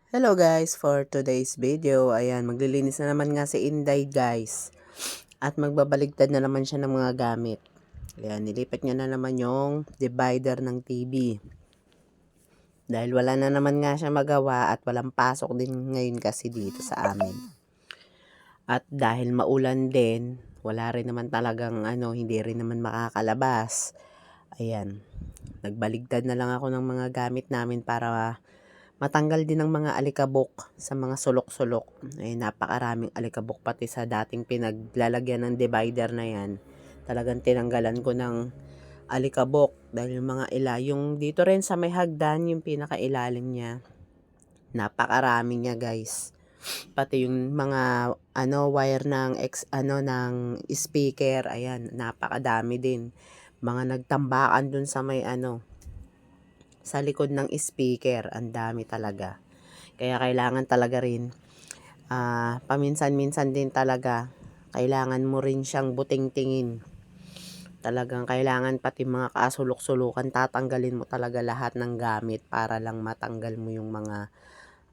Hello guys, for today's video, ayan, maglilinis na naman nga si Inday guys. At magbabaligtad na naman siya ng mga gamit. Ayan, nilipat niya na naman yung divider ng TV. Dahil wala na naman nga siya magawa at walang pasok din ngayon kasi dito sa amin. At dahil maulan din, wala rin naman talagang hindi rin naman makakalabas. Ayan, nagbaligtad na lang ako ng mga gamit namin para matanggal din ng mga alikabok sa mga sulok-sulok. Ay, napakaraming alikabok pati sa dating pinaglalagyan ng divider na yan. Talagang tinanggalan ko ng alikabok dahil yung mga yung dito rin sa may hagdan, yung pinakailalim niya. Napakarami niya guys. Pati yung mga wire ng ng speaker, ayan, napakadami din. Mga nagtambakan dun sa may sa likod ng speaker, ang dami talaga. Kaya kailangan talaga rin, paminsan-minsan din talaga, kailangan mo rin siyang buting-tingin. Talagang kailangan pati mga kasulok-sulukan, tatanggalin mo talaga lahat ng gamit para lang matanggal mo yung mga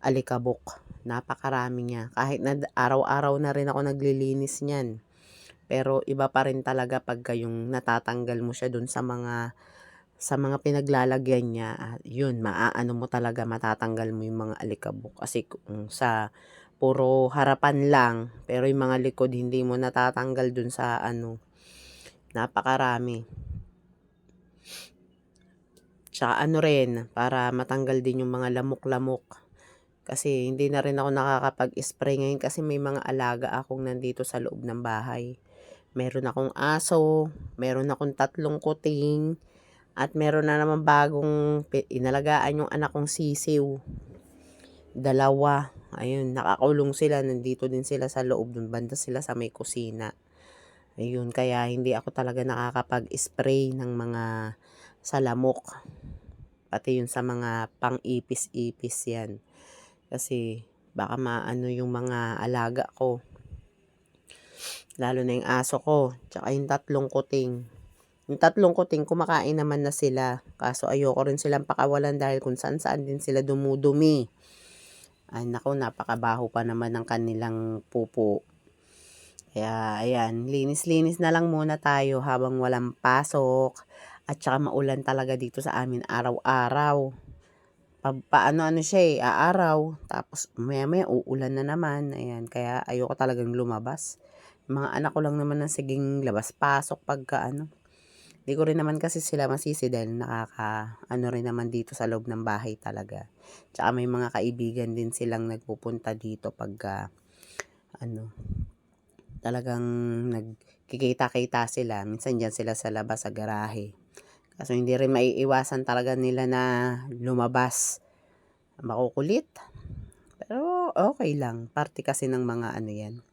alikabok. Napakarami niya. Kahit na araw-araw na rin ako naglilinis niyan. Pero iba pa rin talaga pagka yung natatanggal mo siya dun sa mga pinaglalagyan niya, yun, maaano mo talaga, matatanggal mo yung mga alikabok. Kasi kung sa puro harapan lang, pero yung mga likod hindi mo natatanggal dun sa napakarami. Tsaka rin, para matanggal din yung mga lamok-lamok. Kasi hindi na rin ako nakakapag-spray ngayon kasi may mga alaga akong nandito sa loob ng bahay. Meron akong aso, meron akong 3 kuting, at meron na naman bagong inalagaan yung anak kong sisiw. 2. Ayun, nakakulong sila. Nandito din sila sa loob. Dun banda sila sa may kusina. Ayun, kaya hindi ako talaga nakakapag-spray ng mga salamok. Pati yun sa mga pang-ipis-ipis yan. Kasi baka maano yung mga alaga ko. Lalo na yung aso ko. Tsaka yung 3 kuting. Yung 3 kuting, kumakain naman na sila. Kaso ayoko rin silang pakawalan dahil kung saan-saan din sila dumudumi. Ay naku, napakabaho pa naman ng kanilang pupo. Kaya ayan, linis-linis na lang muna tayo habang walang pasok. At saka maulan talaga dito sa amin araw-araw. Paano siya aaraw. Tapos maya-maya uulan na naman. Ayan, kaya ayoko talagang lumabas. Yung mga anak ko lang naman ang siging labas-pasok pagka Hindi ko rin naman kasi sila masisi dahil rin naman dito sa loob ng bahay talaga. Tsaka may mga kaibigan din silang nagpupunta dito pagka talagang nagkikita-kita sila. Minsan dyan sila sa labas sa garahe. Kaso hindi rin maiiwasan talaga nila na lumabas. Makukulit. Pero okay lang. Parte kasi ng mga yan.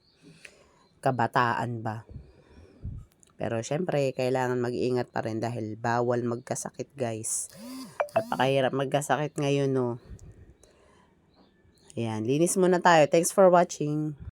Kabataan ba. Pero syempre, kailangan mag-iingat pa rin dahil bawal magkasakit guys. Napakahirap magkasakit ngayon, no. Ayan, linis muna tayo. Thanks for watching.